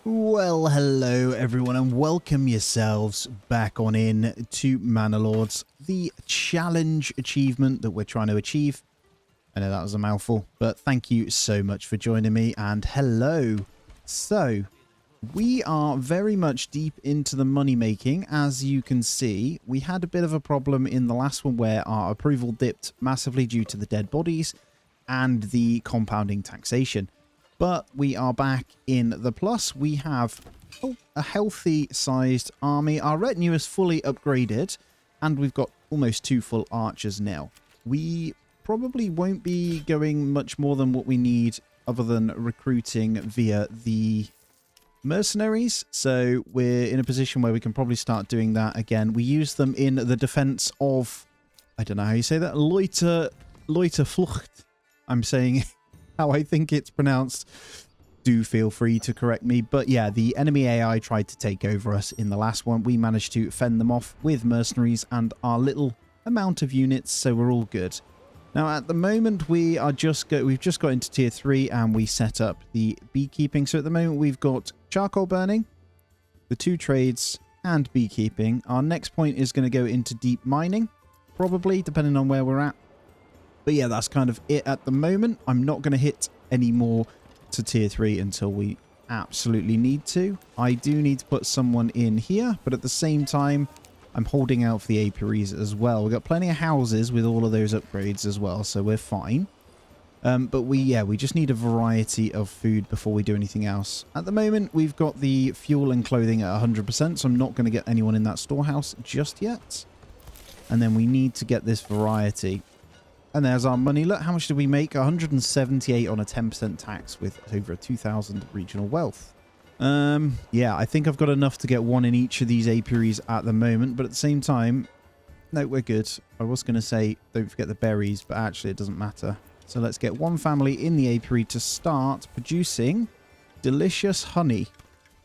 Well, hello everyone and welcome yourselves back on in to Manor Lords, the challenge achievement that we're trying to achieve. I know that was a mouthful, but thank you so much for joining me and hello. So, we are very much deep into the money making. As you can see, we had a bit of a problem in the last one where our approval dipped massively due to the dead bodies and the compounding taxation. But we are back in the plus. We have a healthy sized army. Our retinue is fully upgraded and we've got almost 2 full archers now. We probably won't be going much more than what we need other than recruiting via the mercenaries. So we're in a position where we can probably start doing that again. We use them in the defense of, I don't know how you say that, Leuterflucht. I'm saying how I think it's pronounced. Do feel free to correct me. But yeah, the enemy AI tried to take over us in the last one. We managed to fend them off with mercenaries and our little amount of units, so we're all good. Now at the moment we've just got into tier 3 and we set up the beekeeping. So at the moment we've got charcoal burning, the 2 trades and beekeeping. Our next point is going to go into deep mining, probably, depending on where we're at. But yeah, that's kind of it at the moment. I'm not going to hit any more to tier 3 until we absolutely need to. I do need to put someone in here, but at the same time, I'm holding out for the apiaries as well. We've got plenty of houses with all of those upgrades as well, so we're fine. But we just need a variety of food before we do anything else. At the moment, we've got the fuel and clothing at 100%, so I'm not going to get anyone in that storehouse just yet. And then we need to get this variety. And there's our money. Look, how much did we make? 178 on a 10% tax with over 2,000 regional wealth. Yeah, I think I've got enough to get one in each of these apiaries at the moment. But at the same time, no, we're good. I was going to say, don't forget the berries, but actually it doesn't matter. So let's get one family in the apiary to start producing delicious honey.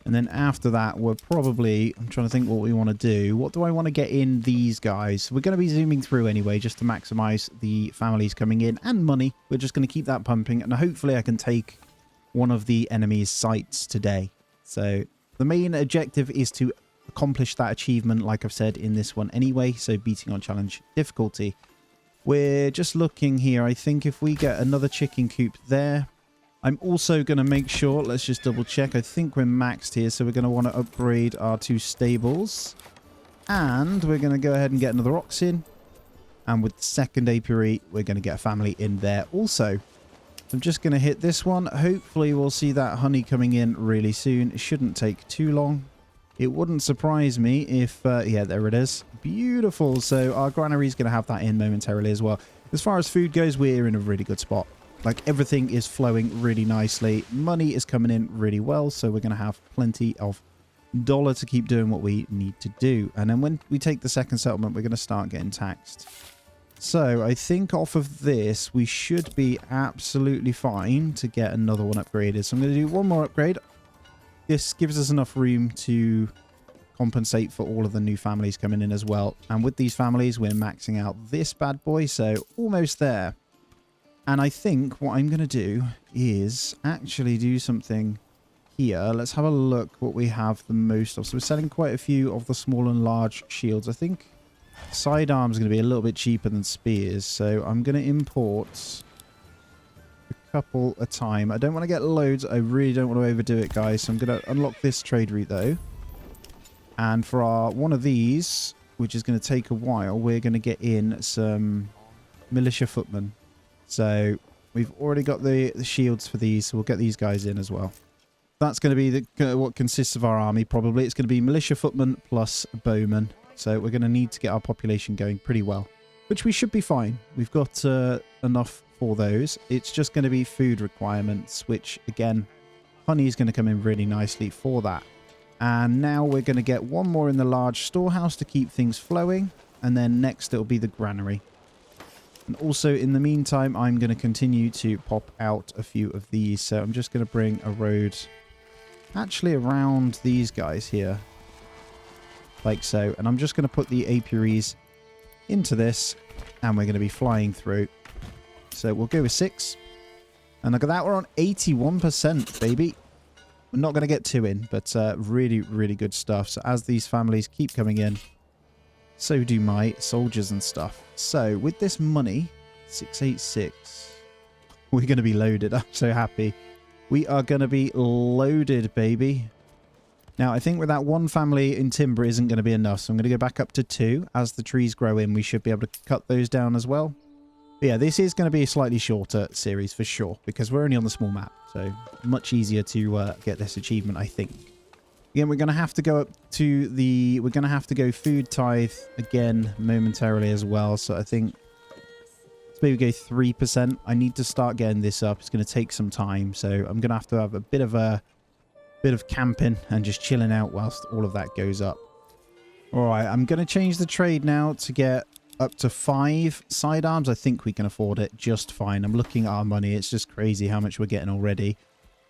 And then after that, we're probably, I'm trying to think what we want to do. What do I want to get in these guys? We're going to be zooming through anyway, just to maximize the families coming in and money. We're just going to keep that pumping. And hopefully I can take one of the enemy's sites today. So the main objective is to accomplish that achievement, like I've said in this one anyway. So beating on challenge difficulty. We're just looking here. I think if we get another chicken coop there, I'm also going to make sure, let's just double check. I think we're maxed here, so we're going to want to upgrade our 2 stables. And we're going to go ahead and get another ox in. And with the second apiary, we're going to get a family in there also. I'm just going to hit this one. Hopefully we'll see that honey coming in really soon. It shouldn't take too long. It wouldn't surprise me if, yeah, there it is. Beautiful. So our granary is going to have that in momentarily as well. As far as food goes, we're in a really good spot. Like, everything is flowing really nicely. Money is coming in really well, so we're going to have plenty of dollar to keep doing what we need to do. And then when we take the second settlement, we're going to start getting taxed. So I think off of this, we should be absolutely fine to get another one upgraded. So I'm going to do one more upgrade. This gives us enough room to compensate for all of the new families coming in as well. And with these families, we're maxing out this bad boy, so almost there. And I think what I'm going to do is actually do something here. Let's have a look what we have the most of. So we're selling quite a few of the small and large shields. I think sidearms are going to be a little bit cheaper than spears. So I'm going to import a couple at a time. I don't want to get loads. I really don't want to overdo it, guys. So I'm going to unlock this trade route, though. And for our one of these, which is going to take a while, we're going to get in some militia footmen. So we've already got the shields for these, so we'll get these guys in as well. That's going to be what consists of our army, probably. It's going to be militia footmen plus bowmen. So we're going to need to get our population going pretty well, which we should be fine. We've got enough for those. It's just going to be food requirements, which, again, honey is going to come in really nicely for that. And now we're going to get one more in the large storehouse to keep things flowing. And then next it'll be the granary. And also, in the meantime, I'm going to continue to pop out a few of these. So I'm just going to bring a road actually around these guys here. Like so. And I'm just going to put the apiaries into this. And we're going to be flying through. So we'll go with 6. And look at that. We're on 81%, baby. We're not going to get 2 in, but really, really good stuff. So as these families keep coming in, so do my soldiers and stuff. So with this money, 686, we're going to be loaded. I'm so happy. We are going to be loaded, baby. Now, I think with that 1 family in timber isn't going to be enough, so I'm going to go back up to 2. As the trees grow in, we should be able to cut those down as well. But yeah, this is going to be a slightly shorter series for sure, because we're only on the small map, so much easier to get this achievement, I think. Again, we're going to have to go up to the... We're going to have to go food tithe again momentarily as well, so I think... Let's maybe go 3%. I need to start getting this up. It's going to take some time, so I'm going to have a bit of camping and just chilling out whilst all of that goes up. Alright, I'm going to change the trade now to get up to 5 sidearms. I think we can afford it just fine. I'm looking at our money. It's just crazy how much we're getting already.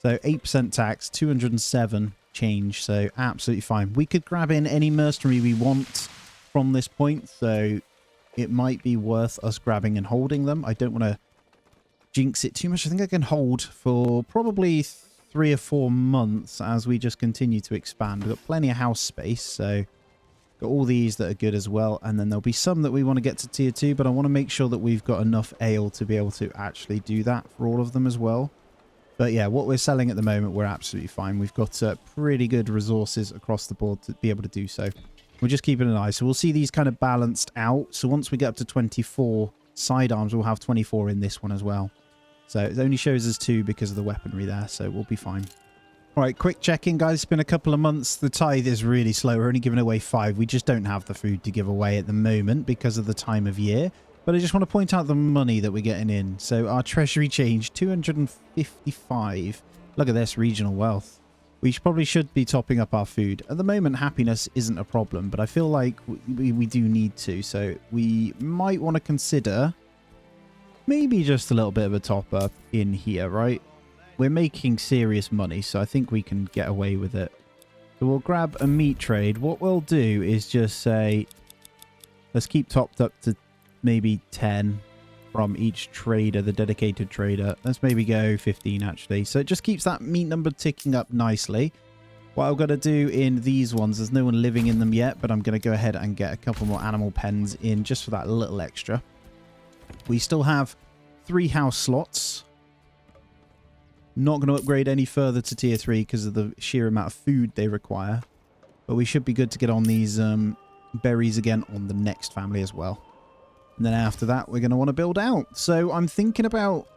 So 8% tax, 207 change. So absolutely fine. We could grab in any mercenary we want from this point. So it might be worth us grabbing and holding them. I don't want to jinx it too much. I think I can hold for probably 3 or 4 months as we just continue to expand. We've got plenty of house space. So got all these that are good as well, and then there'll be some that we want to get to tier 2, but I want to make sure that we've got enough ale to be able to actually do that for all of them as well. But yeah, what we're selling at the moment, we're absolutely fine. We've got pretty good resources across the board to be able to do so. We're just keeping an eye. So we'll see these kind of balanced out. So once we get up to 24 sidearms, we'll have 24 in this one as well. So it only shows us 2 because of the weaponry there, so we'll be fine. All right, quick check-in, guys. It's been a couple of months. The tithe is really slow. We're only giving away 5. We just don't have the food to give away at the moment because of the time of year. But I just want to point out the money that we're getting in. So our treasury change, 255. Look at this, regional wealth. We probably should be topping up our food. At the moment, happiness isn't a problem, but I feel like we do need to. So we might want to consider maybe just a little bit of a top-up in here, right? We're making serious money, so I think we can get away with it. So we'll grab a meat trade. What we'll do is just say, let's keep topped up to maybe 10 from each trader, the dedicated trader. Let's maybe go 15, actually. So it just keeps that meat number ticking up nicely. What I'm going to do in these ones, there's no one living in them yet, but I'm going to go ahead and get a couple more animal pens in just for that little extra. We still have 3 house slots. Not going to upgrade any further to tier 3 because of the sheer amount of food they require. But we should be good to get on these berries again on the next family as well. And then after that, we're going to want to build out. So I'm thinking about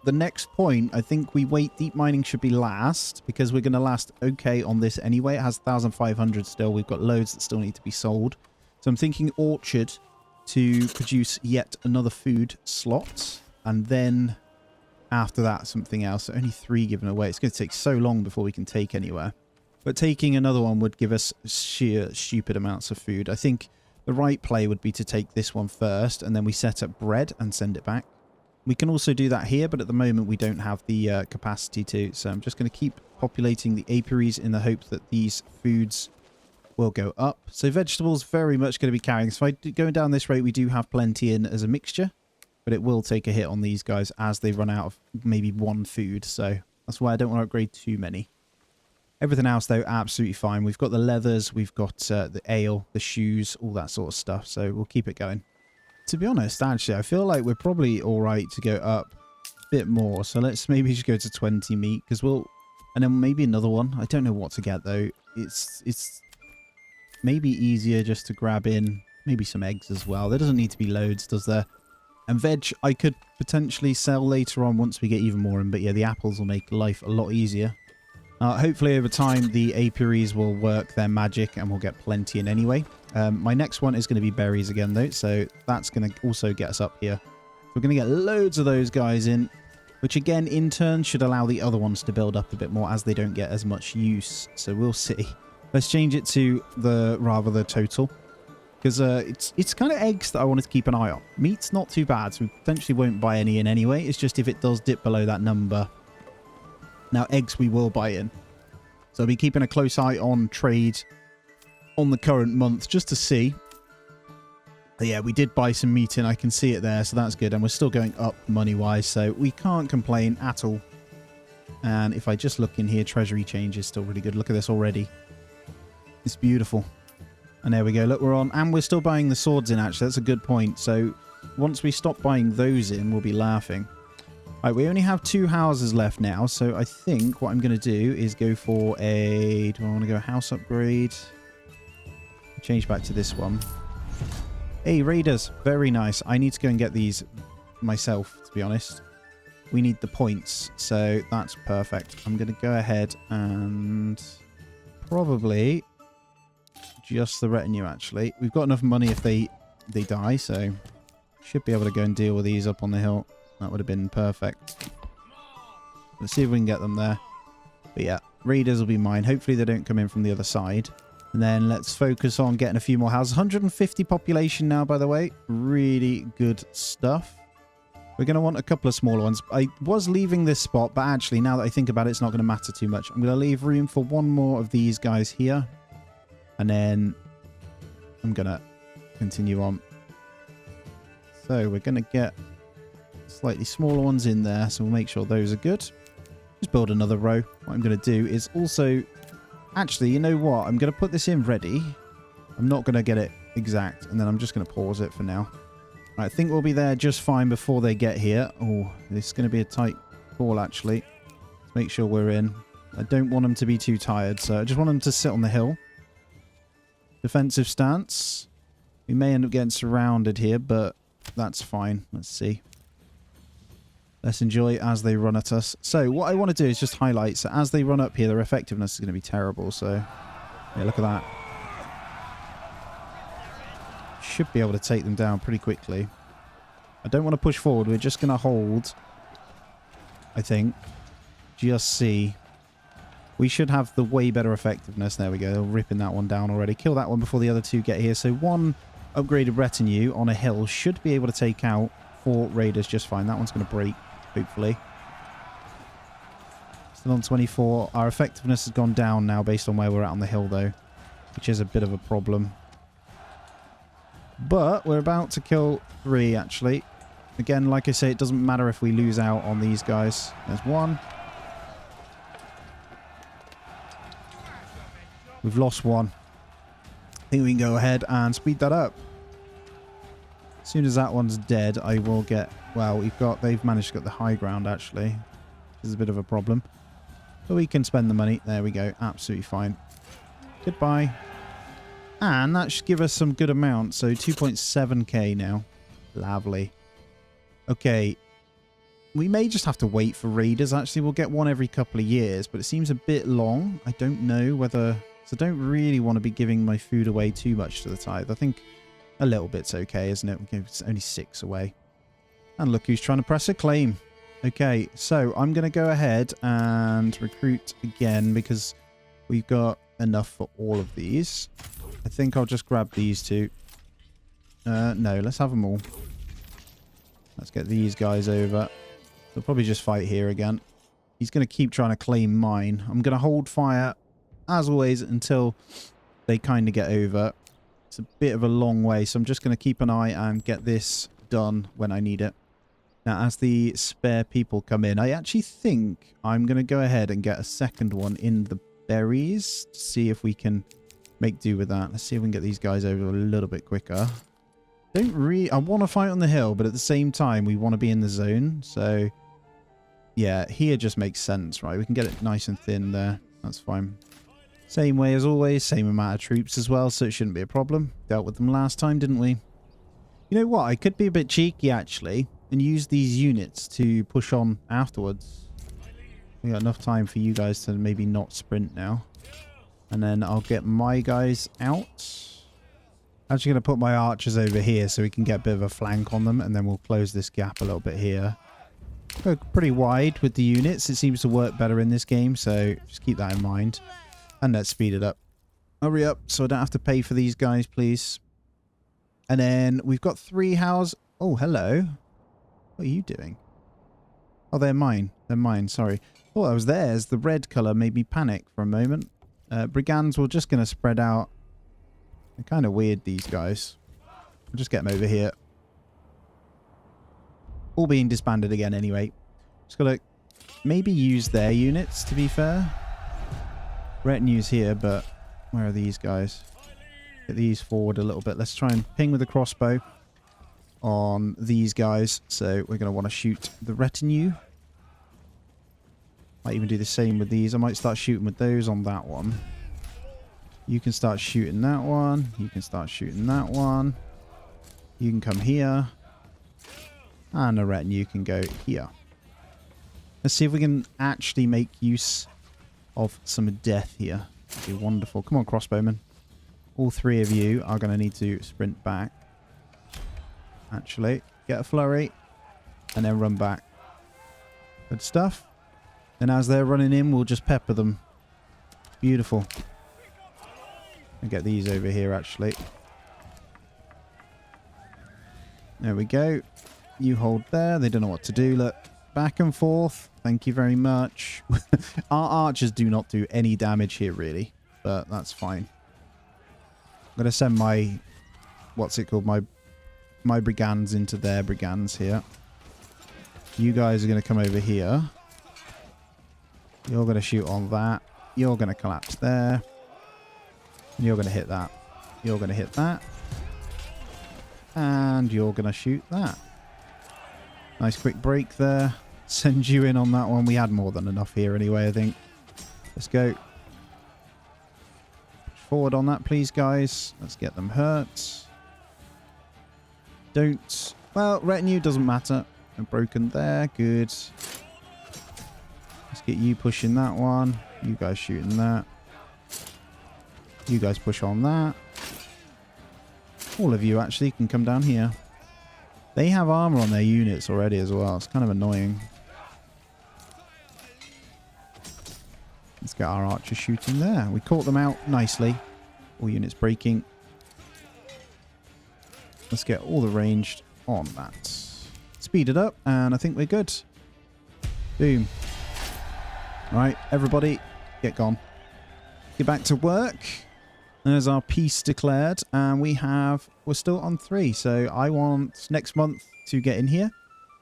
the next point. I think we wait. Deep mining should be last because we're going to last okay on this anyway. It has 1,500 still. We've got loads that still need to be sold. So I'm thinking orchard to produce yet another food slot. And then after that, something else. Only 3 given away. It's going to take so long before we can take anywhere. But taking another one would give us sheer stupid amounts of food. I think the right play would be to take this one first, and then we set up bread and send it back. We can also do that here, but at the moment we don't have the capacity to. So I'm just going to keep populating the apiaries in the hope that these foods will go up. So vegetables very much going to be carrying. So if going down this rate, we do have plenty in as a mixture. But it will take a hit on these guys as they run out of maybe 1 food. So that's why I don't want to upgrade too many. Everything else, though, absolutely fine. We've got the leathers, we've got the ale, the shoes, all that sort of stuff. So we'll keep it going. To be honest, actually, I feel like we're probably all right to go up a bit more. So let's maybe just go to 20 meat because we'll... And then maybe another one. I don't know what to get, though. It's maybe easier just to grab in maybe some eggs as well. There doesn't need to be loads, does there? And veg, I could potentially sell later on once we get even more in. But yeah, the apples will make life a lot easier. Hopefully over time, the apiaries will work their magic and we'll get plenty in anyway. My next one is going to be berries again, though. So that's going to also get us up here. We're going to get loads of those guys in, which again, in turn, should allow the other ones to build up a bit more as they don't get as much use. So we'll see. Let's change it to the total. Because it's kind of eggs that I wanted to keep an eye on. Meat's not too bad, so we potentially won't buy any in anyway. It's just if it does dip below that number. Now, eggs we will buy in. So I'll be keeping a close eye on trade on the current month just to see. But yeah, we did buy some meat in. I can see it there, so that's good. And we're still going up money-wise, so we can't complain at all. And if I just look in here, treasury change is still really good. Look at this already. It's beautiful. And there we go. Look, we're on. And we're still buying the swords in, actually. That's a good point. So once we stop buying those in, we'll be laughing. Right, we only have 2 houses left now. So I think what I'm going to do is go for a... Do I want to go house upgrade? Change back to this one. Hey, raiders. Very nice. I need to go and get these myself, to be honest. We need the points, so that's perfect. I'm going to go ahead and probably just the retinue, actually. We've got enough money if they die, so should be able to go and deal with these up on the hill. That would have been perfect. Let's see if we can get them there. But yeah, raiders will be mine. Hopefully they don't come in from the other side. And then let's focus on getting a few more houses. 150 population now, by the way. Really good stuff. We're going to want a couple of smaller ones. I was leaving this spot, but actually, now that I think about it, it's not going to matter too much. I'm going to leave room for one more of these guys here. And then I'm going to continue on. So we're going to get slightly smaller ones in there. So we'll make sure those are good. Just build another row. What I'm going to do is also... Actually, you know what? I'm going to put this in ready. I'm not going to get it exact. And then I'm just going to pause it for now. I think we'll be there just fine before they get here. Oh, this is going to be a tight call, actually. Let's make sure we're in. I don't want them to be too tired, so I just want them to sit on the hill. Defensive stance. We may end up getting surrounded here, but that's fine. Let's see. Let's enjoy as they run at us. So what I want to do is just highlight. So as they run up here, their effectiveness is going to be terrible. So yeah, look at that. Should be able to take them down pretty quickly. I don't want to push forward. We're just going to hold, I think. Just see. We should have the way better effectiveness. There we go. They're ripping that one down already. Kill that one before the other 2 get here. So 1 upgraded retinue on a hill should be able to take out 4 raiders just fine. That one's going to break, hopefully. Still on 24. Our effectiveness has gone down now based on where we're at on the hill, though, which is a bit of a problem. But we're about to kill 3, actually. Again, like I say, it doesn't matter if we lose out on these guys. There's 1. We've lost 1. I think we can go ahead and speed that up. As soon as that one's dead, I will get... Well, they've managed to get the high ground, actually. This is a bit of a problem. But we can spend the money. There we go. Absolutely fine. Goodbye. And that should give us some good amount. So 2.7k now. Lovely. Okay. We may just have to wait for raiders. Actually, we'll get one every couple of years. But it seems a bit long. I don't know whether... So I don't really want to be giving my food away too much to the tithe. I think a little bit's okay, isn't it? It's only 6 away. And look who's trying to press a claim. Okay, so I'm going to go ahead and recruit again because we've got enough for all of these. I think I'll just grab these 2. No, let's have them all. Let's get these guys over. They'll probably just fight here again. He's going to keep trying to claim mine. I'm going to hold fire, as always, until they kind of get over. It's a bit of a long way, so I'm just going to keep an eye and get this done when I need it. Now, as the spare people come in, I actually think I'm going to go ahead and get a second one in the berries to see if we can make do with that. Let's see if we can get these guys over a little bit quicker. I want to fight on the hill, but at the same time, we want to be in the zone. So, yeah, here just makes sense, right? We can get it nice and thin there. That's fine. Same way as always, same amount of troops as well, so it shouldn't be a problem. Dealt with them last time, didn't we? You know what? I could be a bit cheeky, actually, and use these units to push on afterwards. We got enough time for you guys to maybe not sprint now. And then I'll get my guys out. I'm actually going to put my archers over here so we can get a bit of a flank on them, and then we'll close this gap a little bit here. Go pretty wide with the units. It seems to work better in this game, so just keep that in mind. And let's speed it up. Hurry up so I don't have to pay for these guys, please. And then we've got 3 houses. Oh, hello. What are you doing? Oh, they're mine. They're mine, sorry. Oh, that was theirs. The red colour made me panic for a moment. Brigands were just going to spread out. They're kind of weird, these guys. I'll just get them over here. All being disbanded again anyway. Just got to maybe use their units, to be fair. Retinue's here, but where are these guys? Get these forward a little bit. Let's try and ping with the crossbow on these guys. So we're going to want to shoot the retinue. Might even do the same with these. I might start shooting with those on that one. You can start shooting that one. You can start shooting that one. You can come here. And the retinue can go here. Let's see if we can actually make use of some death here. That'd be wonderful. Come on, crossbowmen. All three of you are going to need to sprint back. Actually, get a flurry. And then run back. Good stuff. And as they're running in, we'll just pepper them. Beautiful. And get these over here, actually. There we go. You hold there. They don't know what to do. Look. Back and forth. Thank you very much. Our archers do not do any damage here, really. But that's fine. I'm going to send my... What's it called? My brigands into their brigands here. You guys are going to come over here. You're going to shoot on that. You're going to collapse there. And you're going to hit that. You're going to hit that. And you're going to shoot that. Nice quick break there. Send you in on that one. We had more than enough here anyway, I think. Let's go. Push forward on that, please, guys. Let's get them hurt. Don't... Well, retinue doesn't matter. I'm broken there. Good. Let's get you pushing that one. You guys shooting that. You guys push on that. All of you actually can come down here. They have armor on their units already as well. It's kind of annoying. Let's get our archers shooting there. We caught them out nicely. All units breaking. Let's get all the ranged on that. Speed it up, and I think we're good. Boom. Right, everybody, get gone. Get back to work. There's our peace declared, and we're still on 3. So I want next month to get in here.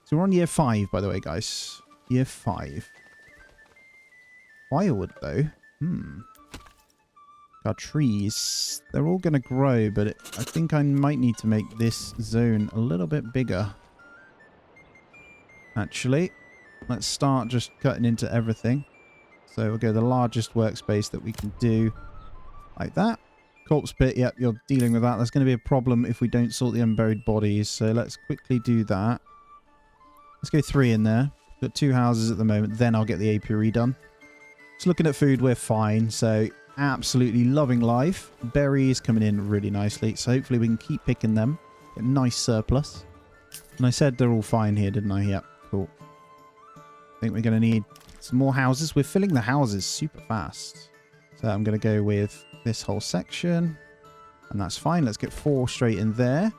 So we're on year 5, by the way, guys. Year 5. Firewood, though. Our trees. They're all going to grow, but I think I might need to make this zone a little bit bigger. Actually, let's start just cutting into everything. So we'll go the largest workspace that we can do. Like that. Corpse pit, yep, you're dealing with that. That's going to be a problem if we don't sort the unburied bodies. So let's quickly do that. Let's go 3 in there. Got 2 houses at the moment. Then I'll get the apiary done. Just looking at food, we're fine. So absolutely loving life. Berries coming in really nicely. So hopefully we can keep picking them. Get a nice surplus. And I said they're all fine here, didn't I? Yep, cool. I think we're going to need some more houses. We're filling the houses super fast. So I'm going to go with this whole section. And that's fine. Let's get 4 straight in there.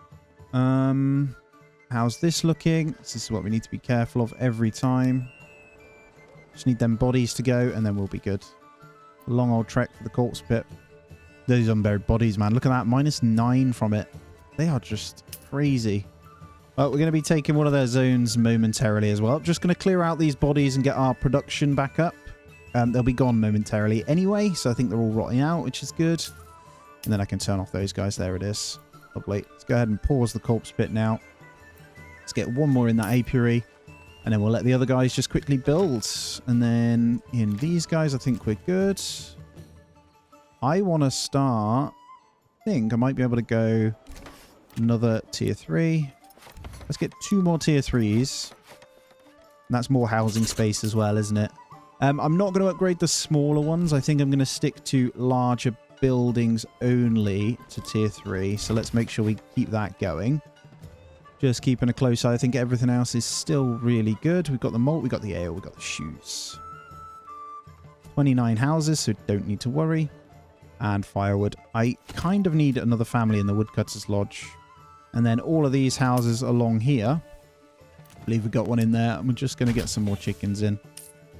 How's this looking? This is what we need to be careful of every time. Just need them bodies to go, and then we'll be good. Long old trek for the corpse pit. Those unburied bodies, man. Look at that. -9 from it. They are just crazy. We're going to be taking one of their zones momentarily as well. Just going to clear out these bodies and get our production back up. They'll be gone momentarily anyway, so I think they're all rotting out, which is good. And then I can turn off those guys. There it is. Lovely. Let's go ahead and pause the corpse pit now. Let's get one more in that apiary. And then we'll let the other guys just quickly build. And then in these guys, I think we're good. I want to start... I think I might be able to go another tier 3. Let's get 2 more tier 3s. And that's more housing space as well, isn't it? I'm not going to upgrade the smaller ones. I think I'm going to stick to larger buildings only to tier 3. So let's make sure we keep that going. Just keeping a close eye. I think everything else is still really good. We've got the malt, we've got the ale, we've got the shoes. 29 houses, so don't need to worry. And firewood. I kind of need another family in the woodcutter's lodge. And then all of these houses along here. I believe we've got one in there. And we're just going to get some more chickens in.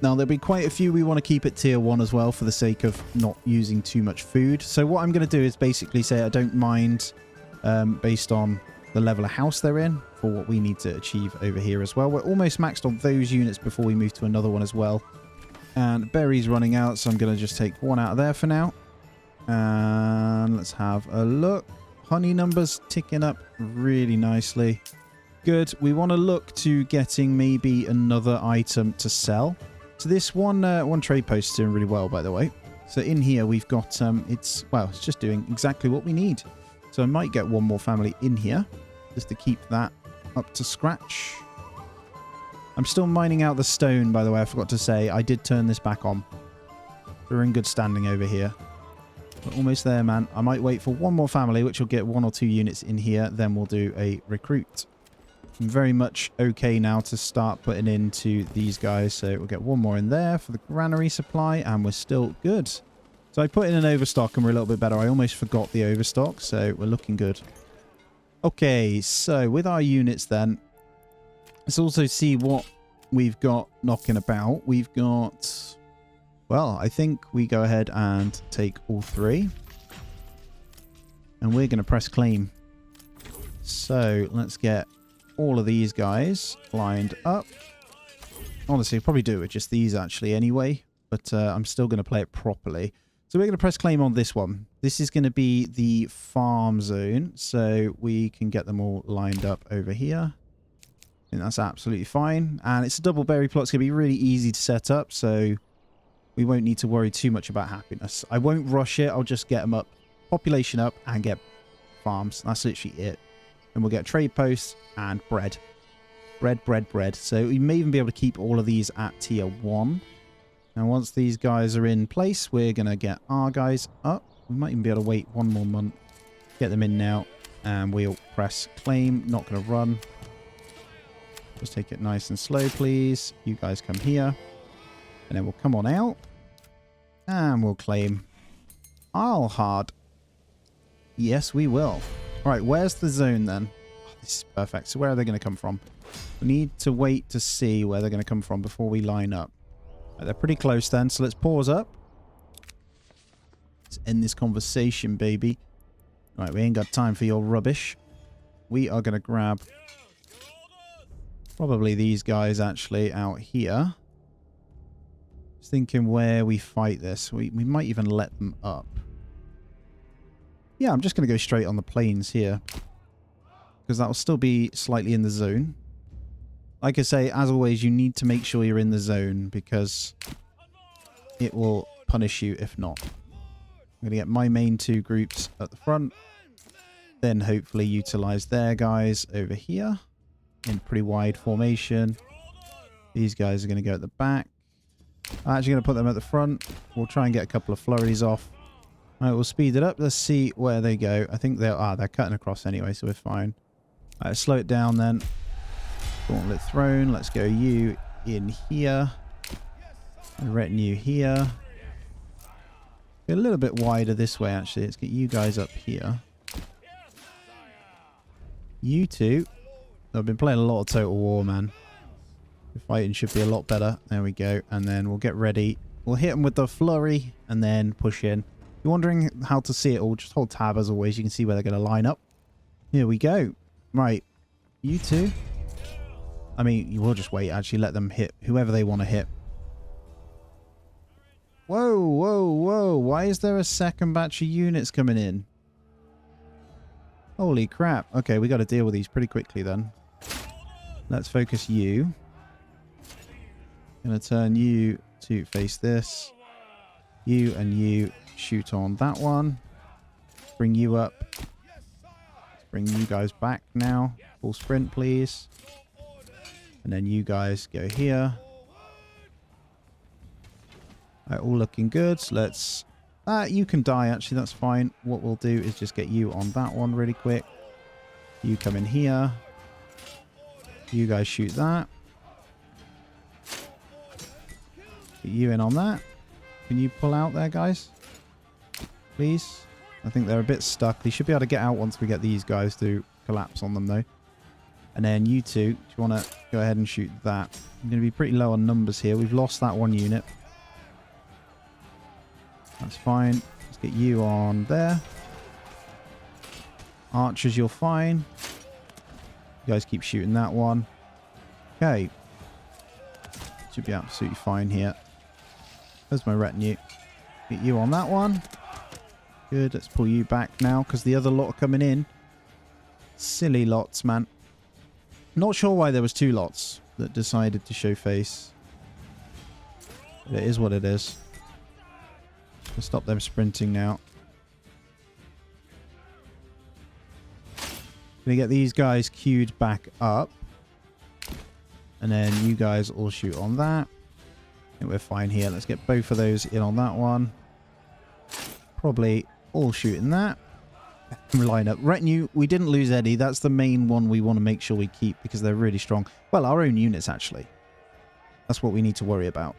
Now, there'll be quite a few we want to keep at tier 1 as well for the sake of not using too much food. So what I'm going to do is basically say I don't mind based on the level of house they're in for what we need to achieve over here as well. We're almost maxed on those units before we move to another one as well. And berries running out, so I'm going to just take one out of there for now. And let's have a look. Honey numbers ticking up really nicely. Good. We want to look to getting maybe another item to sell. So this one trade post is doing really well, by the way. So in here we've got, it's just doing exactly what we need. So I might get one more family in here just to keep that up to scratch. I'm still mining out the stone, by the way. I forgot to say, I did turn this back on. We're in good standing over here. We're almost there, man. I might wait for one more family, which will get 1 or 2 units in here. Then we'll do a recruit. I'm very much okay now to start putting into these guys. So we'll get one more in there for the granary supply, and we're still good. So I put in an overstock and we're a little bit better. I almost forgot the overstock, so we're looking good. Okay, so with our units then, let's also see what we've got knocking about. We've got... Well, I think we go ahead and take all 3. And we're going to press claim. So let's get all of these guys lined up. Honestly, I'll probably do it with just these actually anyway. But I'm still going to play it properly. So we're going to press claim on this one. This is going to be the farm zone. So we can get them all lined up over here. I think that's absolutely fine. And it's a double berry plot. It's going to be really easy to set up. So... we won't need to worry too much about happiness. I won't rush it. I'll just get them up, population up, and get farms. That's literally it. And we'll get trade posts and bread. Bread. So we may even be able to keep all of these at tier 1. Now, once these guys are in place, we're going to get our guys up. We might even be able to wait 1 more month. Get them in now. And we'll press claim. Not going to run. Just take it nice and slow, please. You guys come here. And then we'll come on out. And we'll claim. I'll hard. Yes, we will. Alright, where's the zone then? Oh, this is perfect. So where are they going to come from? We need to wait to see where they're going to come from before we line up. Right, they're pretty close then, so let's pause up. Let's end this conversation, baby. Right, we ain't got time for your rubbish. We are going to grab probably these guys actually out here. Just thinking where we fight this. We might even let them up. Yeah, I'm just going to go straight on the plains here. Because that will still be slightly in the zone. Like I say, as always, you need to make sure you're in the zone. Because it will punish you if not. I'm going to get my main 2 groups at the front. Then hopefully utilize their guys over here. In pretty wide formation. These guys are going to go at the back. I'm actually going to put them at the front. We'll try and get a couple of flurries off. Alright, we'll speed it up. Let's see where they go. I think they're cutting across anyway, so we're fine. Alright, slow it down then. Gauntlet thrown. Let's go you in here. And retinue here. Get a little bit wider this way, actually. Let's get you guys up here. You 2. I've been playing a lot of Total War, man. The fighting should be a lot better. There we go. And then we'll get ready. We'll hit them with the flurry and then push in. If you're wondering how to see it all, just hold tab as always. You can see where they're going to line up. Here we go. Right. You 2. I mean, you will just wait. Actually, let them hit whoever they want to hit. Whoa. Why is there a second batch of units coming in? Holy crap. Okay, we got to deal with these pretty quickly then. Let's focus you. Gonna turn you to face this. You and you shoot on that one. Bring you up. Let's bring you guys back now. Full sprint, please. And then you guys go here. Right, all looking good. So let's... you can die, actually. That's fine. What we'll do is just get you on that one really quick. You come in here. You guys shoot that. Get you in on that. Can you pull out there, guys? Please? I think they're a bit stuck. They should be able to get out once we get these guys to collapse on them, though. And then you 2, do you want to go ahead and shoot that? I'm going to be pretty low on numbers here. We've lost that one unit. That's fine. Let's get you on there. Archers, you're fine. You guys keep shooting that one. Okay. Should be absolutely fine here. There's my retinue. Get you on that one. Good. Let's pull you back now because the other lot are coming in. Silly lots, man. Not sure why there was 2 lots that decided to show face. But it is what it is. I'll stop them sprinting now. Gonna get these guys queued back up. And then you guys all shoot on that. I think we're fine here. Let's get both of those in on that one. Probably all shooting that. Line up. Retinue, we didn't lose Eddie. That's the main one we want to make sure we keep because they're really strong. Well, our own units, actually. That's what we need to worry about.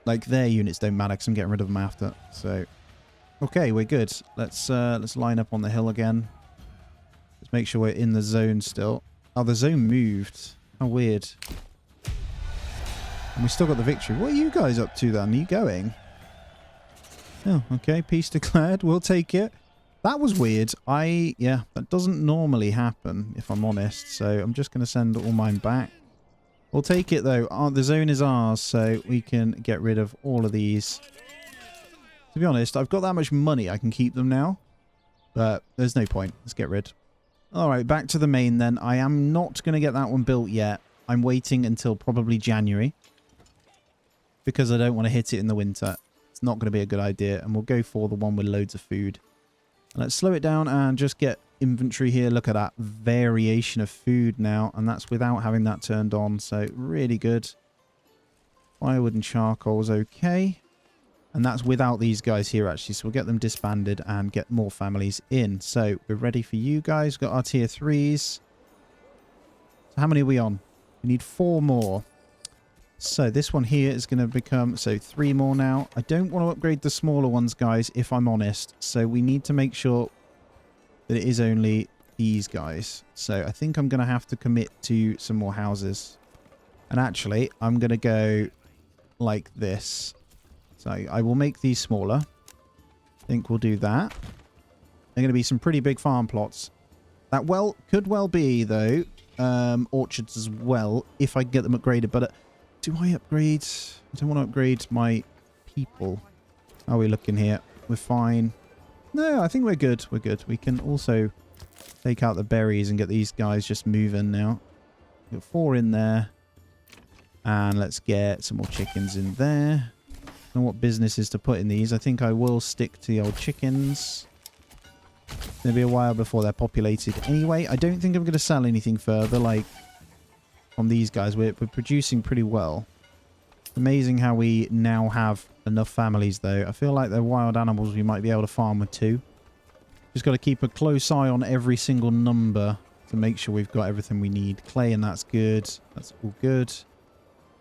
Like, their units don't matter because I'm getting rid of them after. So, okay, we're good. Let's line up on the hill again. Let's make sure we're in the zone still. Oh, the zone moved. How weird. And we still got the victory. What are you guys up to then? Are you going? Oh, okay. Peace declared. We'll take it. That was weird. Yeah, that doesn't normally happen, if I'm honest. So I'm just going to send all mine back. We'll take it, though. The zone is ours, so we can get rid of all of these. To be honest, I've got that much money. I can keep them now. But there's no point. Let's get rid. All right, back to the main then. I am not going to get that one built yet. I'm waiting until probably January. Because I don't want to hit it in the winter. It's not going to be a good idea. And we'll go for the one with loads of food. Let's slow it down and just get inventory here. Look at that variation of food now. And that's without having that turned on. So really good. Firewood and charcoal is okay. And that's without these guys here, actually. So we'll get them disbanded and get more families in. So we're ready for you guys. Got our tier 3s. So how many are we on? We need 4 more. So this one here is going to become... So 3 more now. I don't want to upgrade the smaller ones, guys, if I'm honest. So we need to make sure that it is only these guys. So I think I'm going to have to commit to some more houses. And actually, I'm going to go like this. So I will make these smaller. I think we'll do that. They're going to be some pretty big farm plots. That could well be, though, orchards as well, if I can get them upgraded. But do I upgrade? I don't want to upgrade my people. How are we looking here? We're fine. No, I think we're good. We're good. We can also take out the berries and get these guys just moving now. Got 4 in there. And let's get some more chickens in there. I don't know what business is to put in these. I think I will stick to the old chickens. It'll be a while before they're populated anyway. I don't think I'm going to sell anything further, like, from these guys. We're producing pretty well. Amazing how we now have enough families, though. I feel like they're wild animals we might be able to farm with too. Just got to keep a close eye on every single number to make sure we've got everything we need. Clay, and that's good. That's all good.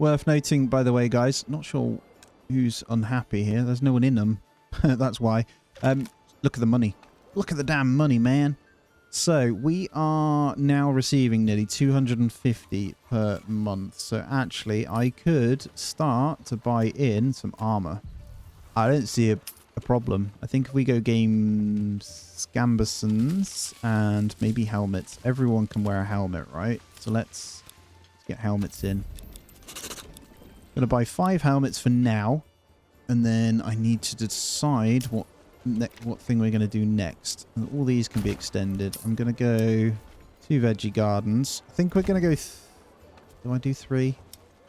Worth noting, by the way, guys, not sure who's unhappy here. There's no one in them. That's why. Look at the money. Look at the damn money, man. So we are now receiving nearly 250 per month. So actually, I could start to buy in some armor. I don't see a problem. I think if we go game Scambusons and maybe helmets. Everyone can wear a helmet, right? So let's get helmets in. Going to buy 5 helmets for now, and then I need to decide what thing we're going to do next. And all these can be extended. I'm going to go 2 veggie gardens. I think we're going to go... do I do 3?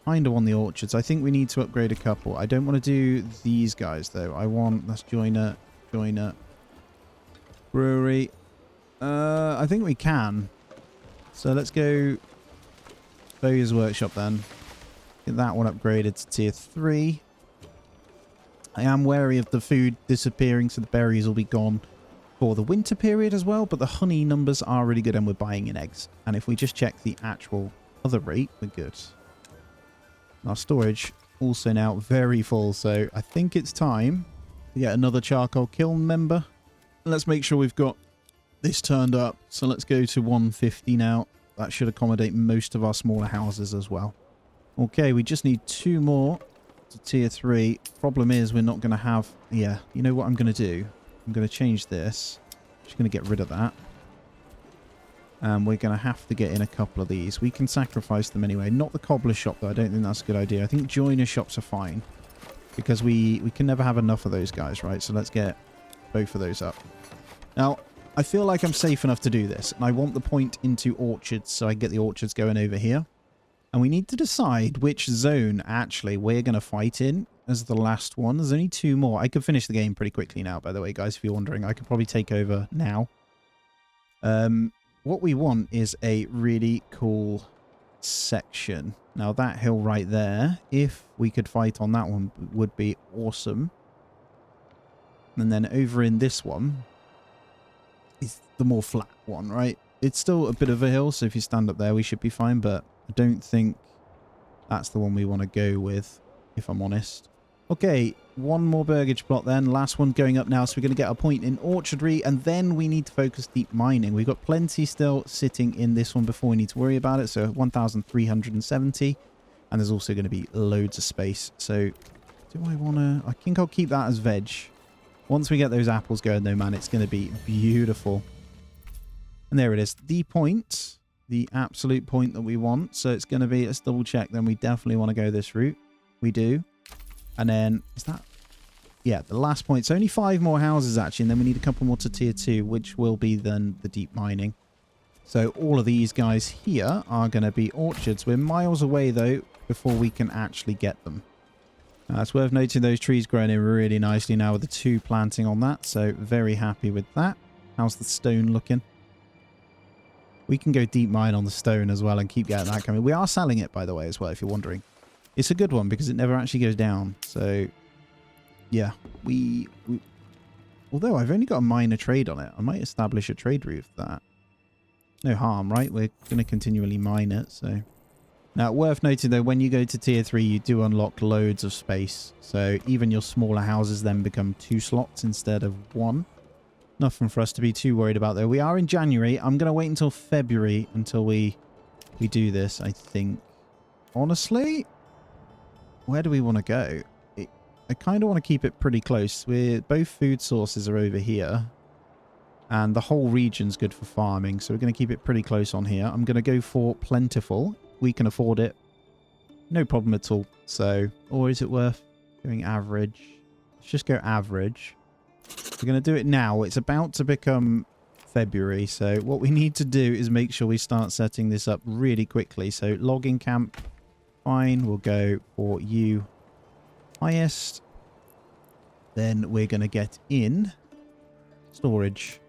Kind of on the orchards. I think we need to upgrade a couple. I don't want to do these guys, though. I want... Let's joiner. Brewery. I think we can. So let's go... Bowyer's Workshop, then. Get that one upgraded to tier 3. I am wary of the food disappearing, so the berries will be gone for the winter period as well. But the honey numbers are really good, and we're buying in eggs. And if we just check the actual other rate, we're good. Our storage also now very full, so I think it's time to get another charcoal kiln member. Let's make sure we've got this turned up. So let's go to 150 now. That should accommodate most of our smaller houses as well. Okay, we just need 2 more to tier 3. Problem is we're not going to have... Yeah, you know what I'm going to do? I'm going to change this. I'm just going to get rid of that. And we're going to have to get in a couple of these. We can sacrifice them anyway. Not the cobbler shop, though. I don't think that's a good idea. I think joiner shops are fine. Because we can never have enough of those guys, right? So let's get both of those up. Now, I feel like I'm safe enough to do this. And I want the point into orchards, so I get the orchards going over here. And we need to decide which zone, actually, we're going to fight in as the last one. There's only 2 more. I could finish the game pretty quickly now, by the way, guys, if you're wondering. I could probably take over now. What we want is a really cool section. Now, that hill right there, if we could fight on that one, would be awesome. And then over in this one is the more flat one, right? It's still a bit of a hill, so if you stand up there, we should be fine, but I don't think that's the one we want to go with, if I'm honest. Okay, 1 more burgage plot then. Last one going up now, so we're going to get a point in orchardry, and then we need to focus deep mining. We've got plenty still sitting in this one before we need to worry about it, so 1,370, and there's also going to be loads of space. So, do I want to... I think I'll keep that as veg. Once we get those apples going, though, man, it's going to be beautiful. And there it is. The point, the absolute point that we want. So it's going to be, let's double check, then we definitely want to go this route. We do. And then, is that... Yeah, the last point. It's only 5 more houses, actually, and then we need a couple more to tier 2, which will be then the deep mining. So all of these guys here are going to be orchards. We're miles away, though, before we can actually get them. It's worth noting those trees growing in really nicely now with the 2 planting on that, so very happy with that. How's the stone looking? We can go deep mine on the stone as well and keep getting that coming. We are selling it, by the way, as well, if you're wondering. It's a good one because it never actually goes down. So, yeah. We although I've only got a minor trade on it. I might establish a trade route for that. No harm, right? We're going to continually mine it, so... Now, worth noting, though, when you go to tier 3, you do unlock loads of space. So, even your smaller houses then become 2 slots instead of 1. Nothing for us to be too worried about, though. We are in January. I'm going to wait until February until we do this, I think. Honestly, where do we want to go? I kind of want to keep it pretty close. Both food sources are over here. And the whole region's good for farming. So, we're going to keep it pretty close on here. I'm going to go for plentiful. We can afford it. No problem at all. So, or is it worth going average? Let's just go average. We're going to do it now. It's about to become February. So what we need to do is make sure we start setting this up really quickly. So logging camp, fine. We'll go for you highest. Then we're going to get in storage.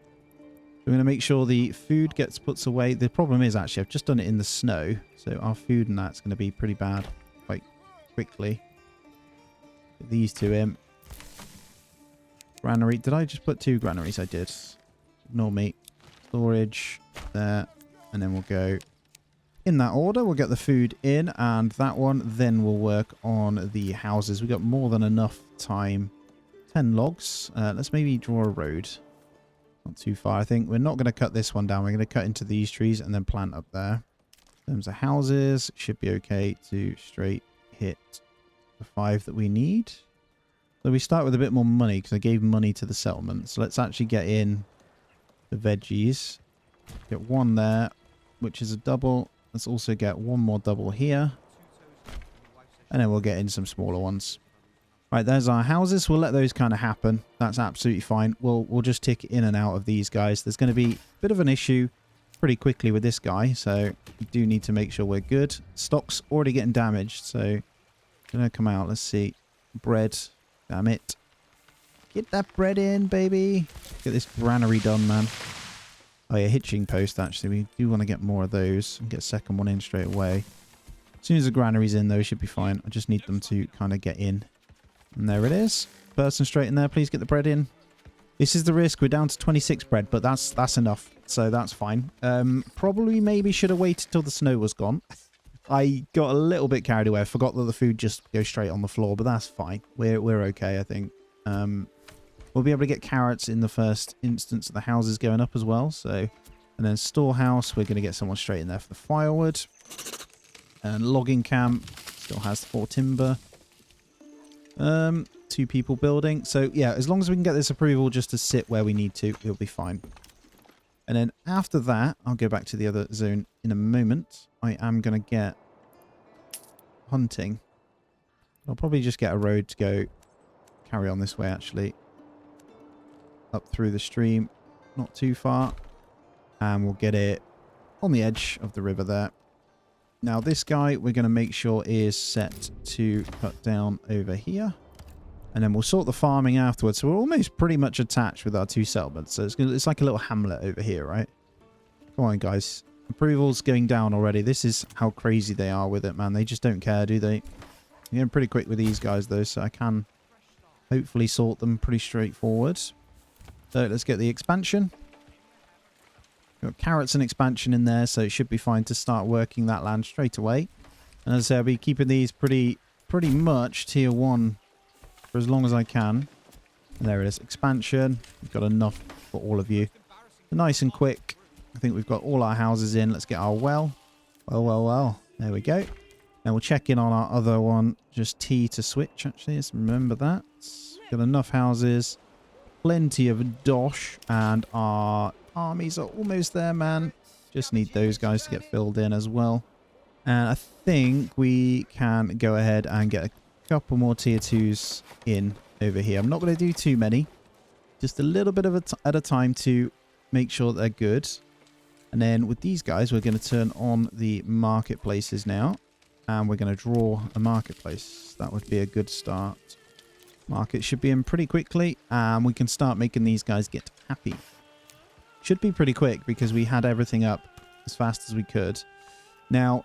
We're going to make sure the food gets put away. The problem is, actually, I've just done it in the snow. So our food and that's going to be pretty bad quite quickly. Get these 2 in. Granary. Did I just put 2 granaries? I did. Ignore me. Storage. There. And then we'll go in that order. We'll get the food in. And that one. Then we'll work on the houses. We've got more than enough time. 10 logs. Let's maybe draw a road. Not too far, I think. We're not going to cut this one down. We're going to cut into these trees and then plant up there. In terms of houses, it should be okay to straight hit the 5 that we need. So we start with a bit more money because I gave money to the settlement. So let's actually get in the veggies. Get 1 there, which is a double. Let's also get 1 more double here. And then we'll get in some smaller ones. Right, there's our houses. We'll let those kind of happen. That's absolutely fine. We'll just tick in and out of these guys. There's going to be a bit of an issue pretty quickly with this guy, so we do need to make sure we're good. Stock's already getting damaged, so gonna come out. Let's see. Bread. Damn it. Get that bread in, baby. Get this granary done, man. Oh yeah, hitching post, actually. We do want to get more of those and get a second one in straight away. As soon as the granary's in, though, it should be fine. I just need them to kind of get in. And there it is. Person straight in there. Please get the bread in. This is the risk. We're down to 26 bread, but that's enough. So that's fine. Probably maybe should have waited till the snow was gone. I got a little bit carried away. I forgot that the food just goes straight on the floor, but that's fine. We're okay, I think. We'll be able to get carrots in the first instance of the houses going up as well. So, and then storehouse, we're going to get someone straight in there for the firewood. And logging camp still has 4 timber. 2 people building. So yeah, as long as we can get this approval just to sit where we need to, we'll be fine. And then after that, I'll go back to the other zone in a moment. I am going to get hunting. I'll probably just get a road to go carry on this way, actually. Up through the stream, not too far. And we'll get it on the edge of the river there. Now, this guy, we're going to make sure is set to cut down over here. And then we'll sort the farming afterwards. So we're almost pretty much attached with our two settlements. So it's like a little hamlet over here, right? Come on, guys. Approval's going down already. This is how crazy they are with it, man. They just don't care, do they? I'm getting pretty quick with these guys, though, so I can hopefully sort them pretty straightforward. So let's get the expansion. Got carrots and expansion in there, so it should be fine to start working that land straight away. And as I say, I'll be keeping these pretty much tier 1 for as long as I can. And there it is, expansion. We've got enough for all of you. So nice and quick. I think we've got all our houses in. Let's get our well. Well. There we go. Now we'll check in on our other one. Just T to switch, actually. Let's remember that. Got enough houses. Plenty of dosh. And our armies are almost there, man. Just need those guys to get filled in as well. And I think we can go ahead and get a couple more tier 2s in over here. I'm not going to do too many. Just a little bit of at a time to make sure they're good. And then with these guys, we're going to turn on the marketplaces now. And we're going to draw a marketplace. That would be a good start. Market should be in pretty quickly. And we can start making these guys get happy. Should be pretty quick because we had everything up as fast as we could. Now,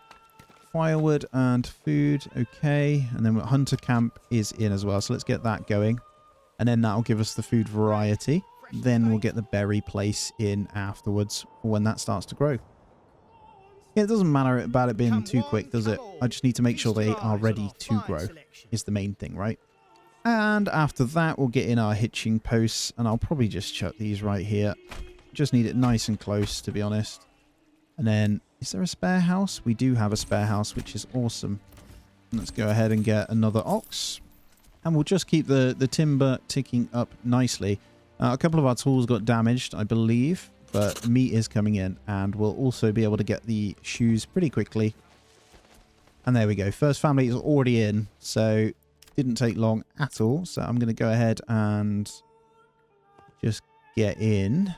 firewood and food, okay. And then hunter camp is in as well. So let's get that going. And then that'll give us the food variety. Then we'll get the berry place in afterwards for when that starts to grow. Yeah, it doesn't matter about it being too quick, does it? I just need to make sure they are ready to grow is the main thing, right? And after that, we'll get in our hitching posts. And I'll probably just chuck these right here. Just need it nice and close, to be honest. And then, is there a spare house? We do have a spare house, which is awesome. Let's go ahead and get another ox. And we'll just keep the timber ticking up nicely. A couple of our tools got damaged, I believe, but meat is coming in, and we'll also be able to get the shoes pretty quickly. And there we go. First family is already in, so didn't take long at all. So I'm going to go ahead and just get in.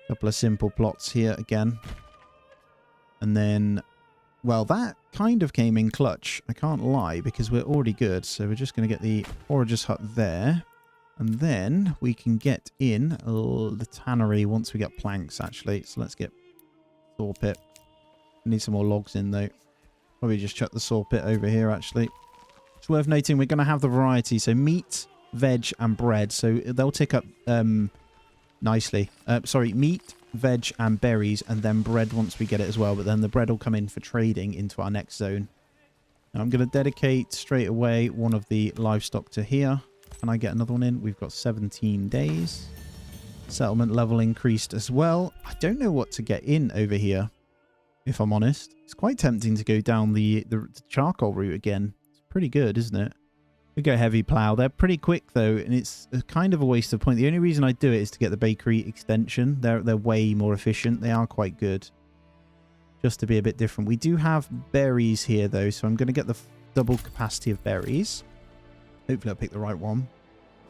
A couple of simple plots here again. And then, well, that kind of came in clutch. I can't lie, because we're already good. So we're just going to get the forager's hut there. And then we can get in the tannery once we get planks, actually. So let's get saw pit. Need some more logs in, though. Probably just chuck the saw pit over here, actually. It's worth noting we're going to have the variety. So meat, veg, and bread. So they'll tick up nicely. Sorry, meat, veg, and berries, and then bread once we get it as well. But then the bread will come in for trading into our next zone. Now I'm going to dedicate straight away one of the livestock to here. Can I get another one in? We've got 17 days. Settlement level increased as well. I don't know what to get in over here, if I'm honest. It's quite tempting to go down the charcoal route again. It's pretty good, isn't it? We go heavy plow. They're pretty quick, though, and it's a kind of a waste of point. The only reason I do it is to get the bakery extension. They're way more efficient. They are quite good. Just to be a bit different. We do have berries here, though, so I'm going to get the double capacity of berries. Hopefully I picked the right one.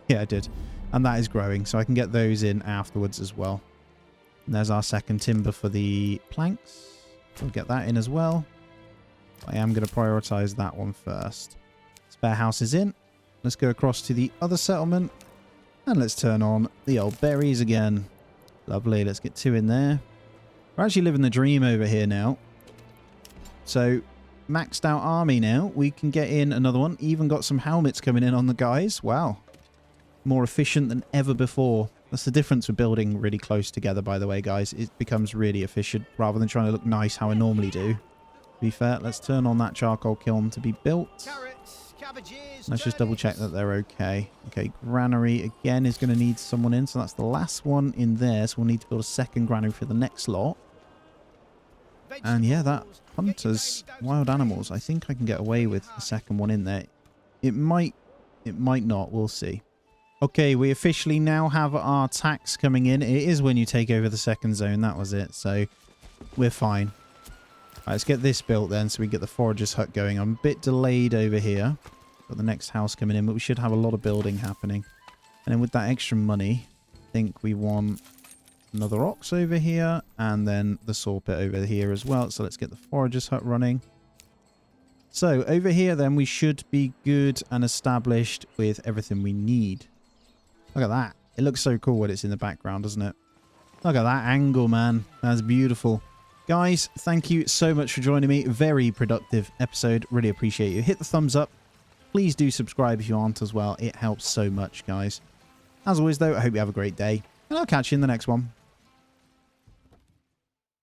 Yeah, I did. And that is growing, so I can get those in afterwards as well. And there's our second timber for the planks. We'll get that in as well. I am going to prioritize that one first. Spare house is in. Let's go across to the other settlement. And let's turn on the old berries again. Lovely. Let's get 2 in there. We're actually living the dream over here now. So maxed out army now. We can get in another one. Even got some helmets coming in on the guys. Wow. More efficient than ever before. That's the difference with building really close together, by the way, guys. It becomes really efficient rather than trying to look nice how I normally do. To be fair, let's turn on that charcoal kiln to be built. Let's just double check that they're okay. Okay, granary again is going to need someone in. So that's the last one in there. So we'll need to build a second granary for the next lot. And yeah, that hunters, wild animals. I think I can get away with the second one in there. It might not. We'll see. Okay, we officially now have our tax coming in. It is when you take over the second zone. That was it. So we're fine. Right, let's get this built then so we get the forager's hut going. I'm a bit delayed over here. Got the next house coming in, but we should have a lot of building happening. And then with that extra money, I think we want another ox over here and then the saw pit over here as well. So let's get the forager's hut running. So over here then we should be good and established with everything we need. Look at that. It looks so cool when it's in the background, doesn't it? Look at that angle, man. That's beautiful. Guys, thank you so much for joining me. Very productive episode. Really appreciate you. Hit the thumbs up. Please do subscribe if you aren't as well. It helps so much, guys. As always, though, I hope you have a great day. And I'll catch you in the next one.